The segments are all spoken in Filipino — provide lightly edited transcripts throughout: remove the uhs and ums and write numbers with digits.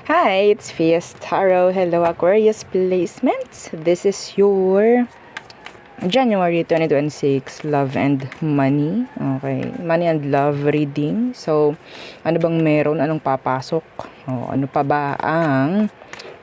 Hi, it's Fias Tarot. Hello, Aquarius placements. This is your January 2026 love and money. Okay, money and love reading. So, ano bang meron? Anong papasok? Ano pa ba ang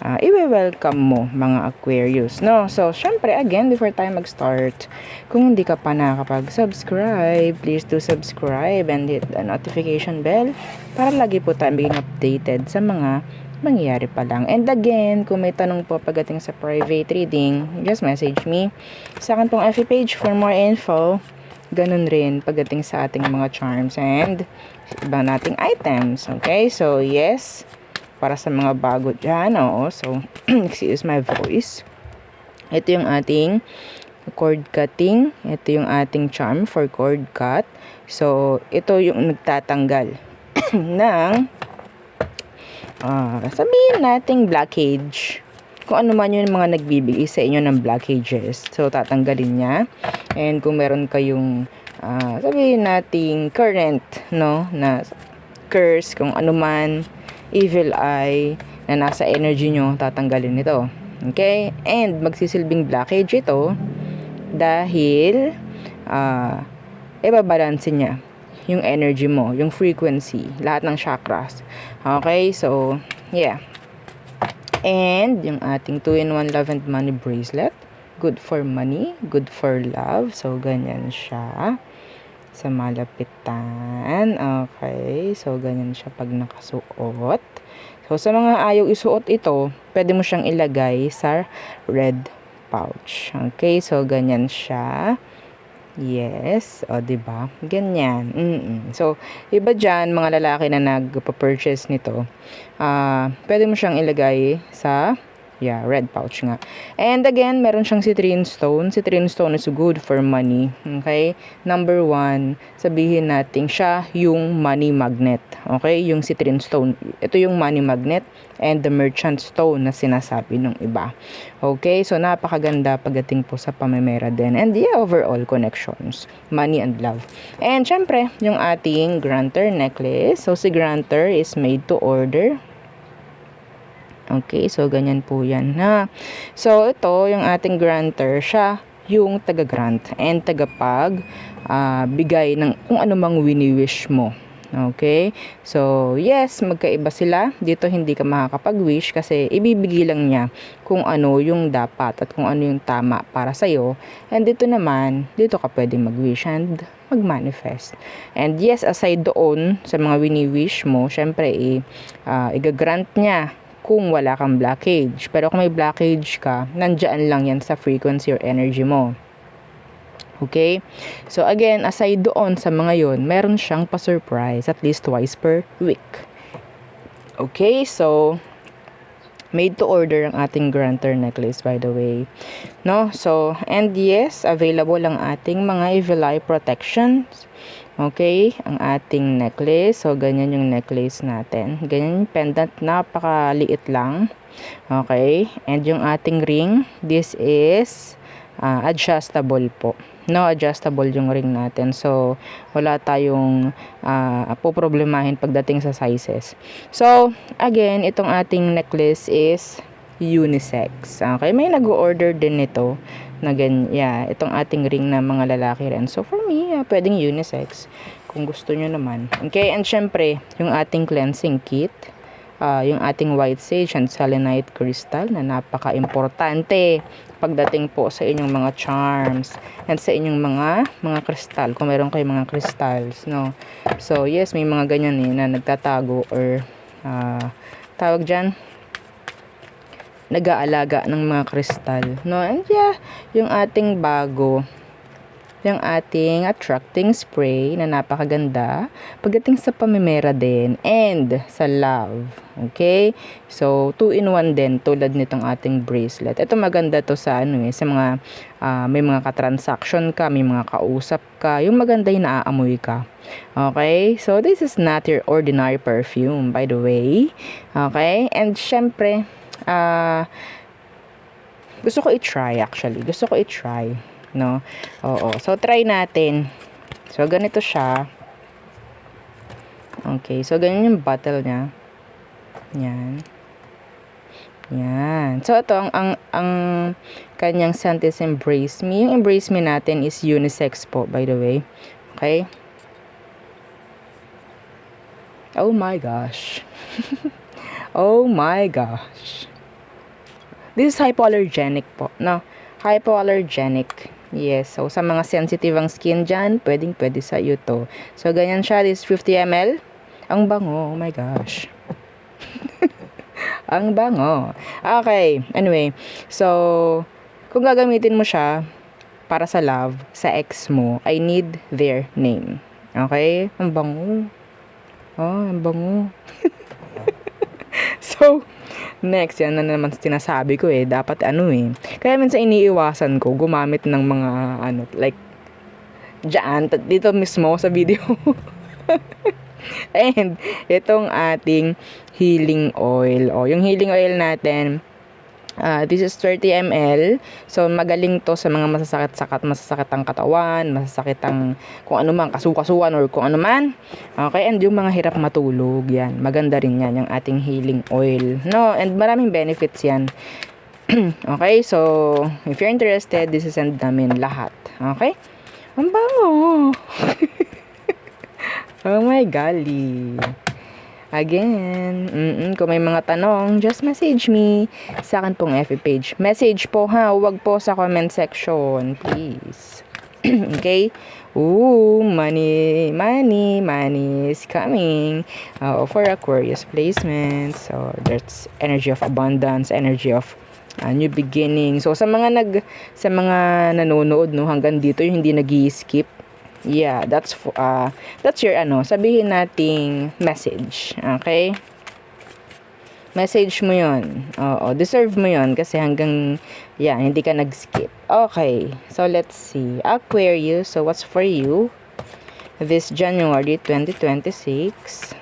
i-welcome mo mga Aquarius, no? So, syempre, again, before tayo mag-start, kung hindi ka pa nakakapag-subscribe, please do subscribe and hit the notification bell para lagi po tayo maging updated sa mga mangyayari pa lang. And again, kung may tanong po pagdating sa private reading, just message me sa akin pong FB page for more info. Ganun rin pagdating sa ating mga charms and iba nating items. Okay? So, yes, para sa mga bago dyan, so, excuse my voice. Ito yung ating cord cutting. Ito yung ating charm for cord cut. So, ito yung nagtatanggal ng, sabihin nating blockage. Kung ano man yung mga nagbibigay sa inyo ng blockages. So, tatanggalin niya. And kung meron kayong, sabihin nating current, no, na curse, kung ano man, evil eye na nasa energy nyo, tatanggalin ito. Okay? And magsisilbing blockage ito dahil ibabalansin niya yung energy mo, yung frequency, lahat ng chakras. Okay? So, yeah. And yung ating 2-in-1 love and money bracelet. Good for money, good for love. So, ganyan siya sa malapitan. Okay. So, ganyan siya pag nakasuot. So, sa mga ayaw isuot ito, pwede mo siyang ilagay sa red pouch. Okay. So, ganyan siya. Yes. O, diba? Ganyan. So, iba dyan, mga lalaki na nagpa-purchase nito, pwede mo siyang ilagay sa red pouch nga. And again, meron siyang citrine stone. Citrine stone is good for money. Okay? Number 1, sabihin natin siya yung money magnet. Okay? Yung citrine stone. Ito yung money magnet and the merchant stone na sinasabi ng iba. Okay? So, napakaganda pagdating po sa pamemera din. And overall connections. Money and love. And syempre, yung ating granter necklace. So, si granter is made to order. Okay, so ganyan po yan na. So ito, yung ating granter, siya yung taga-grant and tagapag bigay ng kung ano mang wini-wish mo. Okay? So, yes, magkaiba sila. Dito hindi ka makakapag-wish kasi ibibigay lang niya kung ano yung dapat at kung ano yung tama para sa'yo. And dito naman, dito ka pwede mag-wish and mag-manifest. And yes, aside doon sa mga wini-wish mo, syempre, i-grant niya kung wala kang blockage. Pero kung may blockage ka, nandyan lang yan sa frequency or energy mo. Okay? So again, aside doon sa mga yon, meron siyang pa-surprise at least twice per week. Okay? So, made to order ang ating granter necklace, by the way. No? So, and yes, available ang ating mga evil eye protections. Okay, ang ating necklace. So, ganyan yung necklace natin. Ganyan yung pendant. Napakaliit lang. Okay, and yung ating ring, this is adjustable po. No, adjustable yung ring natin. So, wala tayong poproblemahin pagdating sa sizes. So, again, itong ating necklace is unisex. Okay, may nag-order din nito na itong ating ring na mga lalaki rin. So, for me, pwedeng unisex kung gusto nyo naman. Okay, and syempre, yung ating cleansing kit, yung ating white sage and selenite crystal na napaka-importante pagdating po sa inyong mga charms and sa inyong mga crystal, kung meron kayong mga crystals, no? So, yes, may mga ganyan na nagtatago or tawag dyan, nag-aalaga ng mga kristal, no? And yung ating bago, yung ating attracting spray na napakaganda pagdating sa pamimera din and sa love. Okay? So, 2-in-1 din tulad nitong ating bracelet. Ito maganda to sa sa mga may mga ka-transaction ka, may mga kausap ka, yung maganda yung naaamoy ka. Okay? So, this is not your ordinary perfume, by the way. Okay? And syempre, gusto ko i-try actually. Gusto ko i-try, no? Oo. So, try natin. So, ganito siya. Okay. So, ganyan yung bottle niya. Yan. Yan. So, ito, ang kanyang scent is Embrace Me. Yung Embrace Me natin is unisex po, by the way. Okay? Oh my gosh. Oh my gosh. This is hypoallergenic po, no? Hypoallergenic. Yes. So, sa mga sensitive ang skin dyan, pwede sa iyo to. So, ganyan siya. This is 50 ml. Ang bango. Oh my gosh. Ang bango. Okay. Anyway. So, kung gagamitin mo siya para sa love, sa ex mo, I need their name. Okay? Ang bango. Oh, ang bango. So, next, yan na naman sinasabi ko dapat Kaya minsan iniiwasan ko gumamit ng mga like, dyan, dito mismo sa video. And, itong ating healing oil. Yung healing oil natin, this is 30 ml. So, magaling to sa mga masasakit ang katawan, masasakit ang kung ano man, kasukasuan or kung ano man. Okay, and yung mga hirap matulog, yan. Maganda rin yan, yung ating healing oil. No, and maraming benefits yan. Okay, so, if you're interested, this is send namin lahat. Okay? Ang bango! Oh my golly! Again, kung may mga tanong, just message me sa akin pong FB page. Message po ha, huwag po sa comment section, please. Okay? Ooh, money is coming for Aquarius placement. So, there's energy of abundance, energy of new beginning. So, sa mga nanonood, no, hanggang dito, yung hindi nag-i-skip, yeah, that's your sabihin nating message. Okay? Message mo yun. Oo, deserve mo yun kasi hanggang, hindi ka nag-skip. Okay, so let's see. Aquarius, so what's for you this January 2026?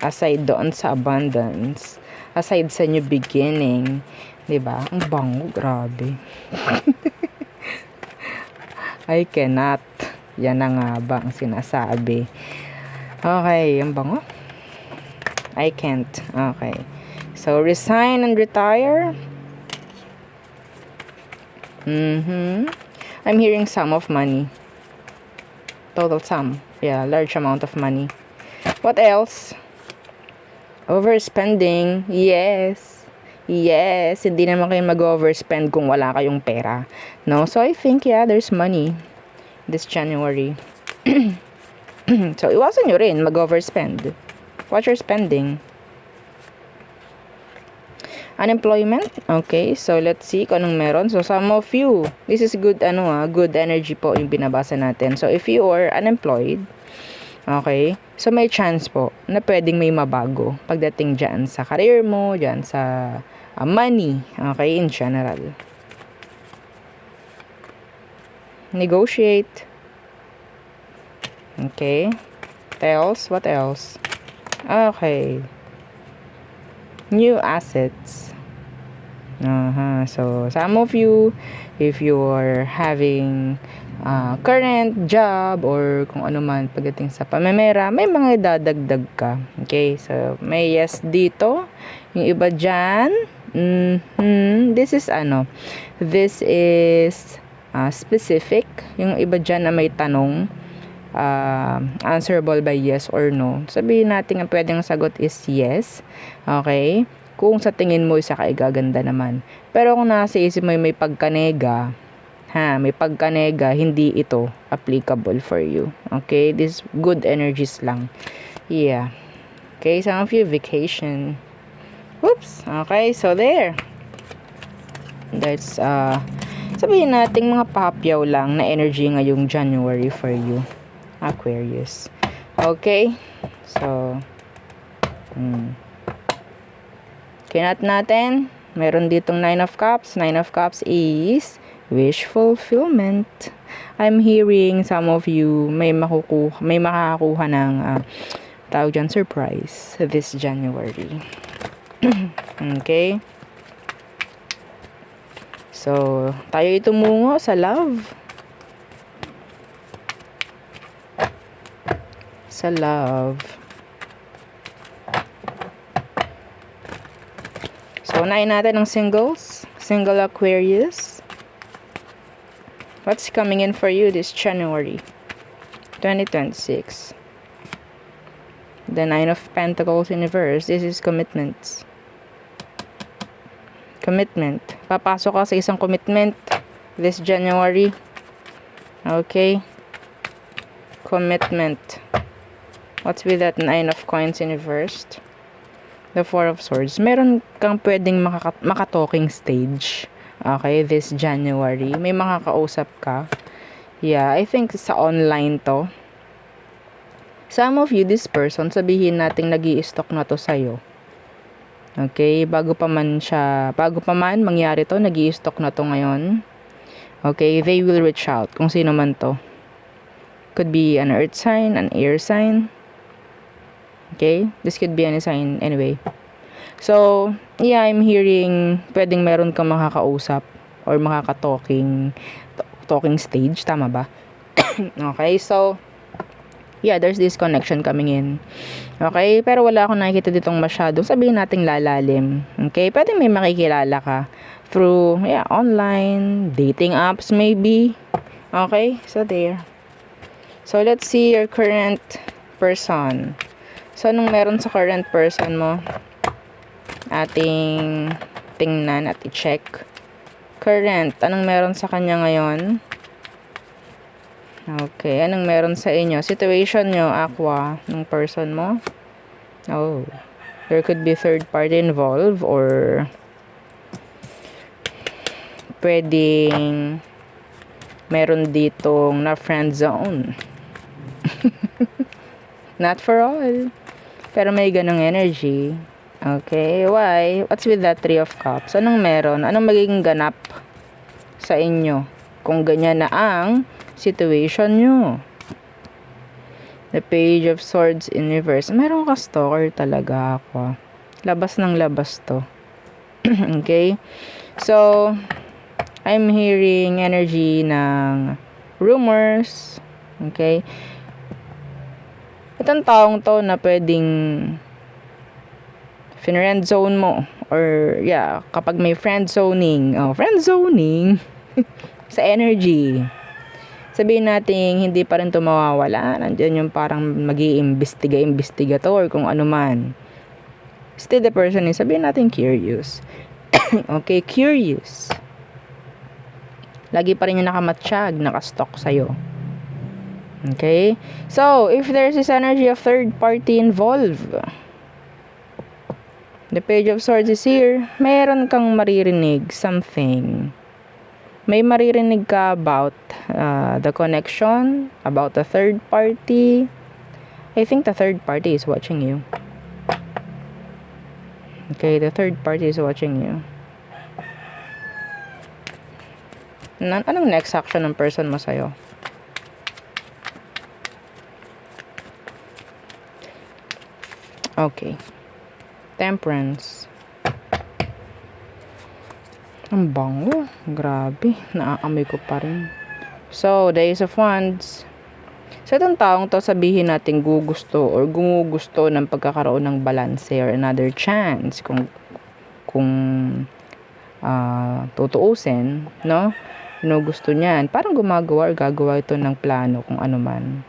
Aside doon sa abundance, aside sa new beginning, diba? Ang bango, grabe. I cannot. Yan na nga ba ang sinasabi. Okay, ang bango. I can't. Okay. So, resign and retire. I'm hearing sum of money. Total sum. Yeah, large amount of money. What else? Overspending. Yes. Yes. Hindi naman kayo mag-overspend kung wala kayong pera. No? So, I think, there's money this January. So, iwasan nyo rin mag-overspend. Watch your spending. Unemployment. Okay, so let's see kung anong meron. So, some of you, this is good, good energy po yung binabasa natin. So, if you are unemployed, okay, so may chance po na pwedeng may mabago pagdating dyan sa career mo, dyan sa money, okay, in general. Negotiate. Okay. What else? Okay. New assets. So, some of you, if you're having current job or kung ano man pagdating sa pamemera, may mga dadagdag ka. Okay? So, may yes dito. Yung iba dyan, this is This is specific. Yung iba dyan na may tanong, answerable by yes or no. Sabihin natin ang pwedeng sagot is yes. Okay? Kung sa tingin mo isa ka igaganda naman. Pero kung nasa isip mo may pagkanega, hindi ito applicable for you. Okay? This good energies lang. Yeah. Okay, some of you vacation. Oops. Okay, so there. That's sabihin natin mga papyaw lang na energy ngayong January for you, Aquarius. Okay? So, kinat natin, meron ditong 9 of Cups. 9 of Cups is wish fulfillment. I'm hearing some of you may makakakuha ng tawag dyan, surprise this January. Okay? So, tayo tumungo sa love. Sa love. So, So, unahin natin ang singles. Single Aquarius. What's coming in for you this January 2026? The Nine of Pentacles in reverse. This is commitments. Commitment. Papasok ka sa isang commitment this January. Okay. Commitment. What's with that Nine of Coins in reverse? The Four of Swords. Meron kang pwedeng makatalking stage. Okay, this January. May makakausap ka. Yeah, I think sa online to. Some of you, this person, sabihin nating nag-i-stock na to sa'yo. Okay, bago pa man mangyari to, nag-i-stock na to ngayon. Okay, they will reach out. Kung sino man to. Could be an earth sign, an air sign. Okay, this could be any sign anyway. So, yeah, I'm hearing pwedeng meron kang makakausap or talking stage. Tama ba? Okay, so, yeah, there's this connection coming in. Okay, pero wala akong nakikita ditong masyado. Sabihin nating lalalim. Okay, pwede may makikilala ka through, online, dating apps maybe. Okay, so there. So, let's see your current person. So, anong meron sa current person mo? Ating tingnan at i-check. Current, anong meron sa kanya ngayon? Okay, anong meron sa inyo? Situation nyo, Aqua, ng person mo. Oh, there could be third party involved or pwedeng meron ditong na friend zone. Not for all. Pero may ganong energy. Okay, why? What's with that Three of Cups? Anong meron? Anong magiging ganap sa inyo kung ganyan na ang situation nyo? The Page of Swords in reverse. Meron ka stalker talaga ako. Labas ng labas to. Okay? So, I'm hearing energy ng rumors. Okay? Itong taong to na pwedeng friend zone mo. Or, kapag may friend zoning. Friend zoning. Sa energy. Sabihin natin, hindi pa rin ito mawawala. Nandiyan yung parang mag-iimbestiga to or kung ano man. Still the person is, sabihin natin, curious. Okay, curious. Lagi pa rin yung nakamatsyag, nakastock sa'yo. Okay? So, if there's this energy of third party involved, the Page of Swords is here, meron kang maririnig something. May maririnig ka about the connection, about the third party. I think the third party is watching you. Okay, the third party is watching you. Anong next action ng person mo sa'yo? Okay. Temperance. Ang bango. Grabe. Naaamoy ko pa rin. So, the Ace of Wands. Sa itong taong to, sabihin natin gumugusto ng pagkakaroon ng balance or another chance. Kung tutuusin, no? Gusto niyan. Parang gumagawa or gagawa ito ng plano kung ano man.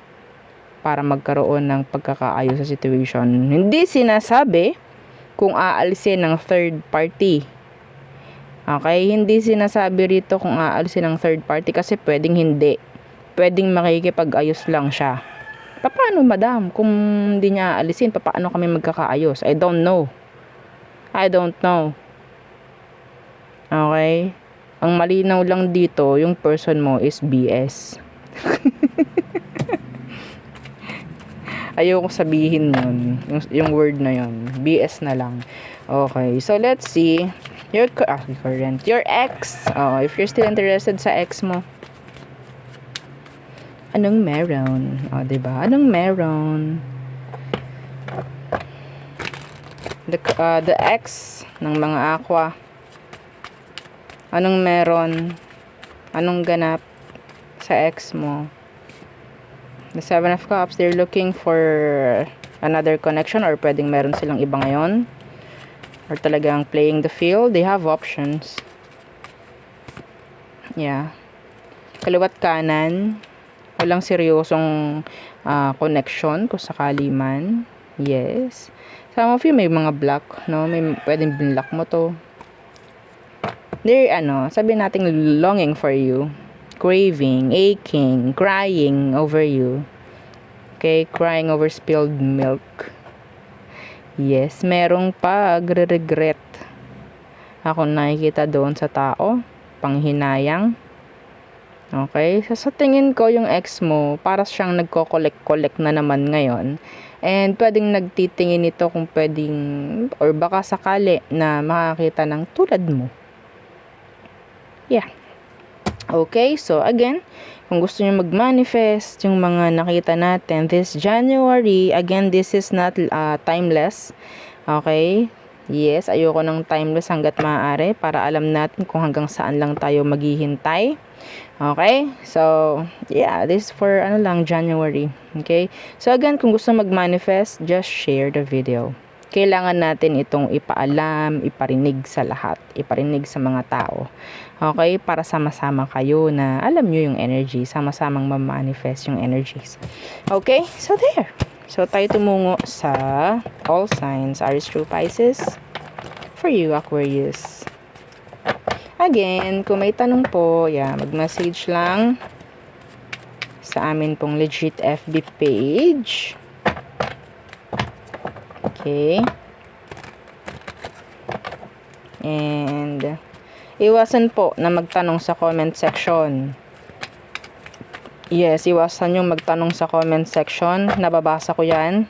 Para magkaroon ng pagkakaayos sa situation. Hindi sinasabi kung aalisin ng third party. Okay, hindi sinasabi rito kung aalisin ng third party kasi pwedeng hindi. Pwedeng makikipag-ayos lang siya. Paano, madam? Kung hindi niya aalisin, paano kami magkakaayos? I don't know. Okay? Ang malinaw lang dito, yung person mo is BS. Ayoko sabihin yun. Yung word na yun. BS na lang. Okay, so let's see. Your current. Your ex. If you're still interested sa ex mo. Anong meron? Diba? Anong meron? The ex ng mga Aqua. Anong meron? Anong ganap sa ex mo? The Seven of Cups, they're looking for another connection or pwedeng meron silang iba ngayon. or talagang playing the field, they have options. Yeah. Kaliwat kanan, walang seryosong connection kung sakali man. Yes. Some of you may mga block, no? May pwedeng binlock mo to. They're, sabi nating longing for you. Craving, aching, crying over you. Okay? Crying over spilled milk. Yes, merong pagre-regret. Ako nakikita doon sa tao. Panghinayang. Okay? So, sa tingin ko, yung ex mo, para siyang nagko-collect-collect na naman ngayon. And pwedeng nagtitingin ito kung pwedeng, or baka sakali na makakita ng tulad mo. Yeah. Okay? So, again, kung gusto niyo mag-manifest yung mga nakita natin this January, again, this is not timeless. Okay? Yes, ayoko ng timeless hanggat maaari para alam natin kung hanggang saan lang tayo maghihintay. Okay? So, yeah, this is for January. Okay? So, again, kung gusto mag-manifest, just share the video. Kailangan natin itong ipaalam, iparinig sa lahat, iparinig sa mga tao. Okay? Para sama-sama kayo na alam nyo yung energy, sama-samang ma-manifest yung energies. Okay? So, there. So, tayo tumungo sa all signs, Aries through Pisces. For you, Aquarius. Again, kung may tanong po, mag-message lang sa amin pong legit FB page. Okay. And iwasan po na magtanong sa comment section. Yes, iwasan yung magtanong sa comment section. Nababasa ko yan.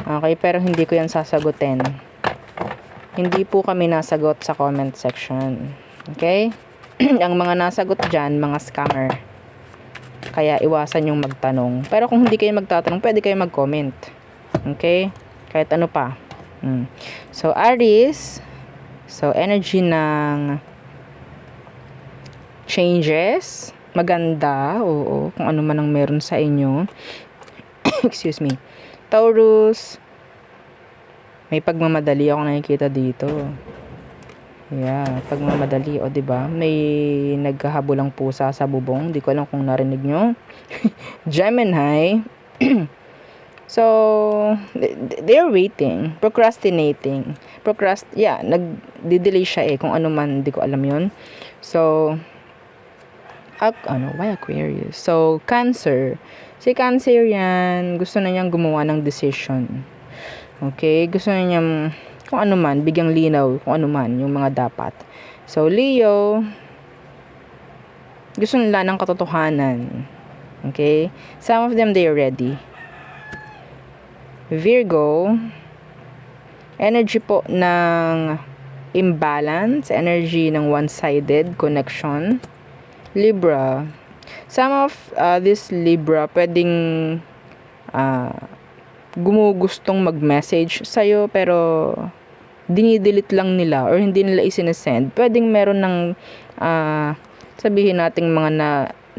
Okay, pero hindi ko yan sasagutin. Hindi po kami nasagot sa comment section. Okay? Ang mga nasagot dyan, mga scammer. Kaya iwasan yung magtanong. Pero kung hindi kayo magtatanong, pwede kayo mag-comment. Okay? Kahit ano pa. So, Aries. So, energy ng changes. Maganda. Oo. Kung ano man ang meron sa inyo. Excuse me. Taurus. May pagmamadali ako nakikita dito. Yeah, pagmamadali. O, diba? May naghahabulang pusa sa bubong. Di ko alam kung narinig nyo. Gemini. So, they're waiting. Procrastinating. Nagdi-delay siya kung ano man. Di ko alam yun. So, why Aquarius? So, Cancer. Si Cancer yan, gusto na niyang gumawa ng decision. Okay? Gusto na niyang, kung ano man, bigyang linaw, kung ano man, yung mga dapat. So, Leo, gusto nila ng katotohanan. Okay? Some of them, they're ready. Virgo, energy po ng imbalance, energy ng one-sided connection. Libra, some of this Libra pwedeng gumugustong mag-message sa'yo pero dinidelete lang nila or hindi nila isinesend. Pwedeng meron ng sabihin nating mga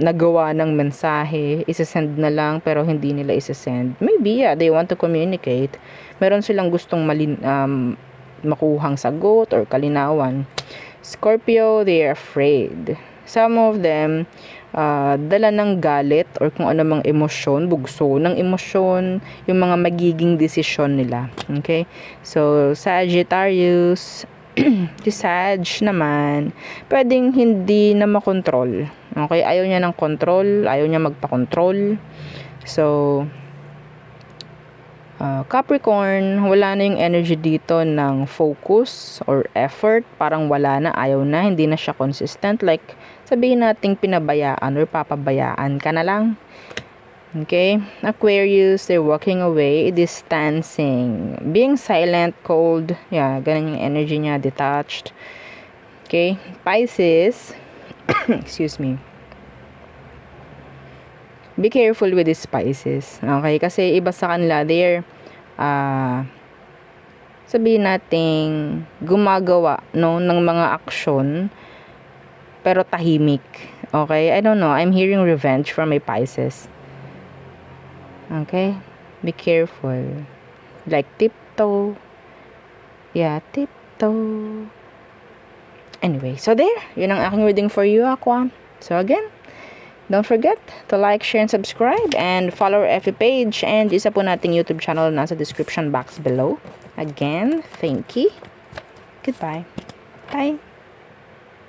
nagawa ng mensahe, isesend na lang pero hindi nila isesend. Maybe, they want to communicate. Meron silang gustong makuhang sagot or kalinawan. Scorpio, they're afraid. Some of them, dala ng galit or kung ano mang emosyon, bugso ng emosyon, yung mga magiging desisyon nila. Okay? So, Sagittarius, si Sag naman, pwedeng hindi na makontrol. Okay? Ayaw niya ng control, ayaw niya magpa-control. So, Capricorn, wala na yung energy dito ng focus or effort. Parang wala na, ayaw na, hindi na siya consistent. Like, sabihin nating pinabayaan or papabayaan ka na lang. Okay? Aquarius, they're walking away, distancing, being silent, cold. Yeah, ganun yung energy niya, detached. Okay? Pisces, excuse me. Be careful with these Pisces. Okay? Kasi iba sa kanila, they're sabihin nating gumagawa ng mga aksyon pero tahimik. Okay? I don't know. I'm hearing revenge from my Pisces. Okay? Be careful. Like tiptoe. Yeah, ito. Anyway, so there. Yun ang aking reading for you, Aqua. So again, don't forget to like, share, and subscribe. And follow our FB page. And isa po nating YouTube channel nasa description box below. Again, thank you. Goodbye. Bye.